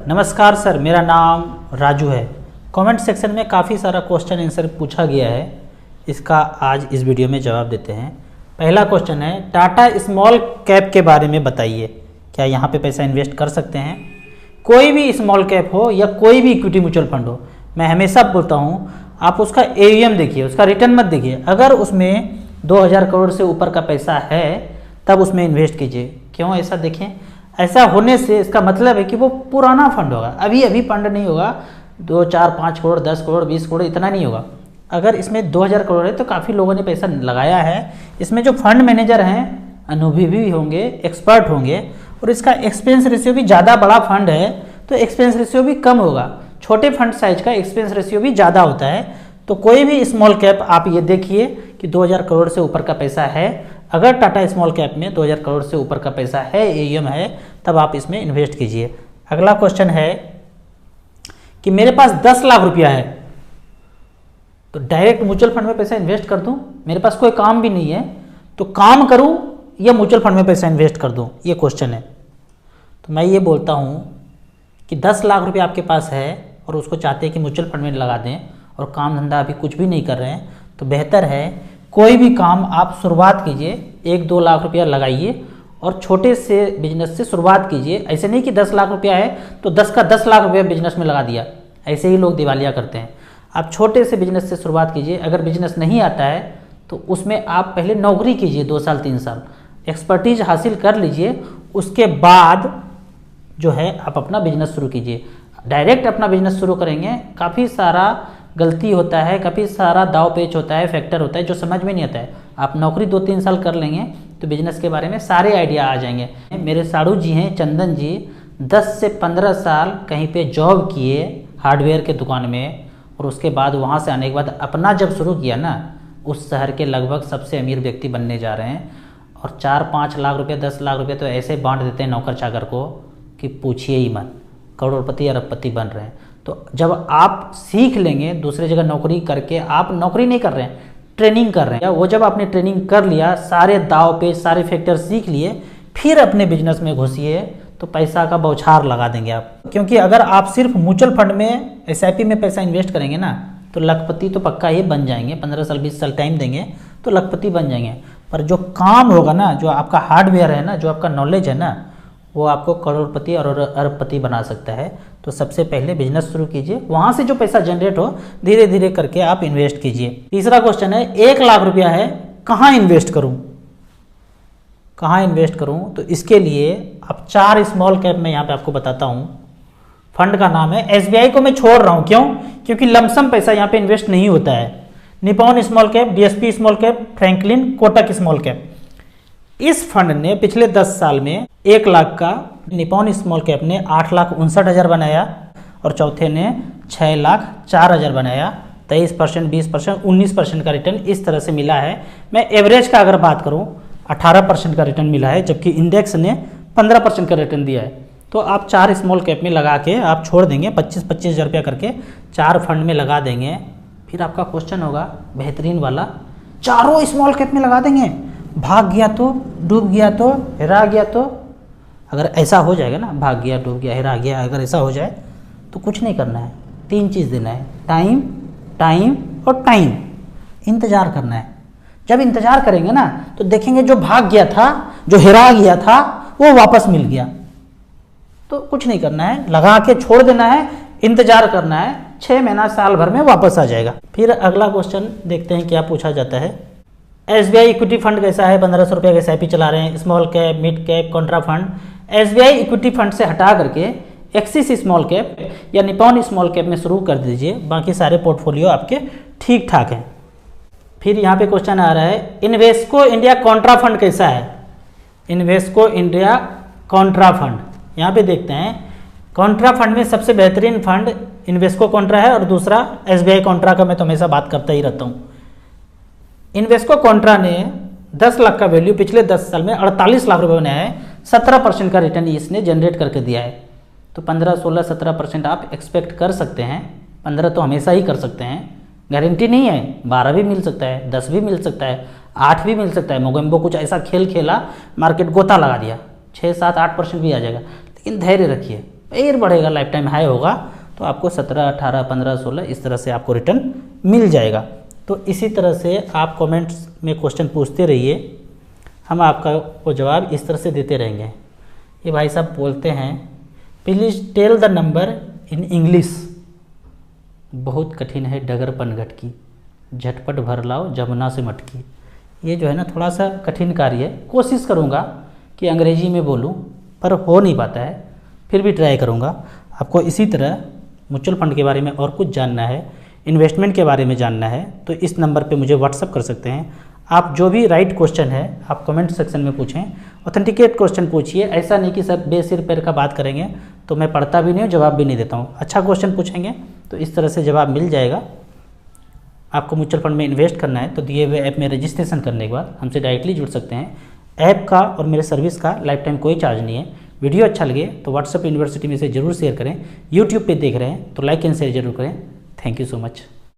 नमस्कार सर, मेरा नाम राजू है। कमेंट सेक्शन में काफ़ी सारा क्वेश्चन आंसर पूछा गया है, इसका आज इस वीडियो में जवाब देते हैं। पहला क्वेश्चन है, टाटा स्मॉल कैप के बारे में बताइए, क्या यहाँ पे पैसा इन्वेस्ट कर सकते हैं? कोई भी स्मॉल कैप हो या कोई भी इक्विटी म्यूचुअल फंड हो, मैं हमेशा बोलता हूँ आप उसका AUM देखिए, उसका रिटर्न मत देखिए। अगर उसमें 2000 करोड़ से ऊपर का पैसा है तब उसमें इन्वेस्ट कीजिए। क्यों ऐसा देखें? ऐसा होने से इसका मतलब है कि वो पुराना फंड होगा, अभी फंड नहीं होगा। 2, 4, 5 करोड़, 10 करोड़, 20 करोड़ इतना नहीं होगा। अगर इसमें 2000 करोड़ है तो काफ़ी लोगों ने पैसा लगाया है। इसमें जो फंड मैनेजर हैं अनुभवी भी होंगे, एक्सपर्ट होंगे, और इसका एक्सपेंस रेशियो भी ज़्यादा बड़ा फंड है तो एक्सपेंस रेशियो भी कम होगा। छोटे फंड साइज का एक्सपेंस रेशियो भी ज़्यादा होता है। तो कोई भी स्मॉल कैप आप ये देखिए कि 2000 करोड़ से ऊपर का पैसा है। अगर टाटा स्मॉल कैप में 2000 करोड़ से ऊपर का पैसा है, AUM है, तब आप इसमें इन्वेस्ट कीजिए। अगला क्वेश्चन है कि मेरे पास 10 लाख रुपया है तो डायरेक्ट म्यूचुअल फंड में पैसा इन्वेस्ट कर दूं? मेरे पास कोई काम भी नहीं है तो काम करूं या म्यूचुअल फंड में पैसा इन्वेस्ट कर दूं, ये क्वेश्चन है। तो मैं ये बोलता हूं कि 10 लाख रुपया आपके पास है और उसको चाहते हैं कि म्यूचुअल फंड में लगा दें और काम धंधा अभी कुछ भी नहीं कर रहे हैं, तो बेहतर है कोई भी काम आप शुरुआत कीजिए, 1-2 लाख रुपया लगाइए और छोटे से बिजनेस से शुरुआत कीजिए। ऐसे नहीं कि 10 लाख रुपया है तो 10 का 10 लाख रुपया बिजनेस में लगा दिया, ऐसे ही लोग दिवालिया करते हैं। आप छोटे से बिजनेस से शुरुआत कीजिए। अगर बिजनेस नहीं आता है तो उसमें आप पहले नौकरी कीजिए, 2 साल 3 साल एक्सपर्टीज हासिल कर लीजिए, उसके बाद जो है आप अपना बिजनेस शुरू कीजिए। डायरेक्ट अपना बिजनेस शुरू करेंगे, काफ़ी सारा गलती होता है, काफ़ी सारा दाव पेच होता है, फैक्टर होता है जो समझ में नहीं आता है। आप नौकरी 2-3 साल कर लेंगे तो बिजनेस के बारे में सारे आइडिया आ जाएंगे। मेरे साड़ू जी हैं, चंदन जी, 10 से 15 साल कहीं पे जॉब किए हार्डवेयर के दुकान में, और उसके बाद वहाँ से आने के बाद अपना जब शुरू किया ना, उस शहर के लगभग सबसे अमीर व्यक्ति बनने जा रहे हैं। और 4-5 लाख रुपये, 10 लाख रुपये तो ऐसे बांट देते हैं नौकर चाकर को कि पूछिए ही मत, करोड़पति अरबपति बन रहे हैं। तो जब आप सीख लेंगे, दूसरी जगह नौकरी करके, आप नौकरी नहीं कर रहे हैं, ट्रेनिंग कर रहे हैं, वो जब आपने ट्रेनिंग कर लिया, सारे दाव पे सारे फैक्टर सीख लिए, फिर अपने बिजनेस में घुसिए तो पैसा का बौछार लगा देंगे आप। क्योंकि अगर आप सिर्फ म्यूचुअल फंड में, SIP में पैसा इन्वेस्ट करेंगे ना तो लखपति तो पक्का ही बन जाएंगे। 15 साल 20 साल टाइम देंगे तो लखपति बन जाएंगे। पर जो काम होगा ना, जो आपका हार्डवेयर है ना, जो आपका नॉलेज है ना, वो आपको करोड़पति और अरबपति बना सकता है। तो सबसे पहले बिजनेस शुरू कीजिए, वहाँ से जो पैसा जनरेट हो धीरे धीरे करके आप इन्वेस्ट कीजिए। तीसरा क्वेश्चन है, 1 लाख रुपया है, कहाँ इन्वेस्ट करूँ? कहाँ इन्वेस्ट करूँ? तो इसके लिए आप 4 स्मॉल कैप में यहाँ पे आपको बताता हूँ। फंड का नाम है, SBI को मैं छोड़ रहा हूँ, क्यों? क्योंकि लमसम पैसा यहाँ पे इन्वेस्ट नहीं होता है। Nippon small cap, DSP small cap, Franklin, Kotak small cap. इस फंड ने पिछले 10 साल में 1 लाख का, निपॉन स्मॉल कैप ने 8,59,000 बनाया और चौथे ने 6,04,000 बनाया। 23%, 20%, 19% का रिटर्न इस तरह से मिला है। मैं एवरेज का अगर बात करूं 18% का रिटर्न मिला है, जबकि इंडेक्स ने 15% का रिटर्न दिया है। तो आप 4 स्मॉल कैप में लगा के आप छोड़ देंगे, 25-25 हज़ार रुपया करके 4 फंड में लगा देंगे। फिर आपका क्वेश्चन होगा बेहतरीन वाला, चारों स्मॉल कैप में लगा देंगे, भाग गया तो, डूब गया तो, हिरा गया तो? अगर ऐसा हो जाएगा ना, भाग गया, डूब गया, हिरा गया, अगर ऐसा हो जाए तो कुछ नहीं करना है, 3 चीज़ देना है, टाइम, टाइम और टाइम। इंतज़ार करना है। जब इंतज़ार करेंगे ना तो देखेंगे जो भाग गया था, जो हिरा गया था, वो वापस मिल गया। तो कुछ नहीं करना है, लगा के छोड़ देना है, इंतज़ार करना है, 6 महीना साल भर में वापस आ जाएगा। फिर अगला क्वेश्चन देखते हैं क्या पूछा जाता है। SBI इक्विटी फंड कैसा है? 1500 रुपये का SIP चला रहे हैं, small cap, mid cap, Contra fund. SBI equity fund से हटा करके एक्सिस स्मॉल कैप या निपॉन स्मॉल कैप में शुरू कर दीजिए, बाकी सारे पोर्टफोलियो आपके ठीक ठाक हैं। फिर यहाँ पे क्वेश्चन आ रहा है, इन्वेस्को इंडिया कॉन्ट्रा फंड कैसा है? इन्वेस्को इंडिया कॉन्ट्रा फंड, यहाँ पे देखते हैं। कॉन्ट्रा फंड में सबसे बेहतरीन फंड इन्वेस्को कॉन्ट्रा है और दूसरा SBI कॉन्ट्रा का मैं तो हमेशा बात करता ही रहता हूँ। इन्वेस्को कॉन्ट्रा ने 10 लाख का वैल्यू पिछले 10 साल में 48 लाख रुपए बनाया है, 17% का रिटर्न इसने जनरेट करके दिया है। तो 15, 16, 17% आप एक्सपेक्ट कर सकते हैं। 15 तो हमेशा ही कर सकते हैं, गारंटी नहीं है, 12 भी मिल सकता है, 10 भी मिल सकता है, 8 भी मिल सकता है। मोगेम्बो कुछ ऐसा खेल खेला, मार्केट गोता लगा दिया, 6, 7, 8% भी आ जाएगा। लेकिन धैर्य रखिए, फिर बढ़ेगा, लाइफ टाइम हाई होगा, तो आपको 17, 18, 15, 16 इस तरह से आपको रिटर्न मिल जाएगा। तो इसी तरह से आप कमेंट्स में क्वेश्चन पूछते रहिए, हम आपका वो जवाब इस तरह से देते रहेंगे। ये भाई साहब बोलते हैं please tell the number in English. बहुत कठिन है डगर पनघट की, झटपट भर लाओ जमुना से मटकी। ये जो है ना थोड़ा सा कठिन कार्य है, कोशिश करूँगा कि अंग्रेजी में बोलूँ पर हो नहीं पाता है, फिर भी ट्राई करूँगा। आपको इसी तरह म्यूचुअल फंड के बारे में और कुछ जानना है, इन्वेस्टमेंट के बारे में जानना है, तो इस नंबर पे मुझे व्हाट्सअप कर सकते हैं। आप जो भी राइट क्वेश्चन है आप कमेंट सेक्शन में पूछें, ऑथेंटिकेट क्वेश्चन पूछिए। ऐसा नहीं कि सब बेसिर पैर का बात करेंगे तो मैं पढ़ता भी नहीं हूँ, जवाब भी नहीं देता हूँ। अच्छा क्वेश्चन पूछेंगे तो इस तरह से जवाब मिल जाएगा। आपको म्यूचुअल फंड में इन्वेस्ट करना है तो दिए हुए ऐप में रजिस्ट्रेशन करने के बाद हमसे डायरेक्टली जुड़ सकते हैं। ऐप का और मेरे सर्विस का लाइफ टाइम कोई चार्ज नहीं है। वीडियो अच्छा लगे तो व्हाट्सएप यूनिवर्सिटी में से ज़रूर शेयर करें। यूट्यूब पे देख रहे हैं तो लाइक एंड शेयर जरूर करें। Thank you so much.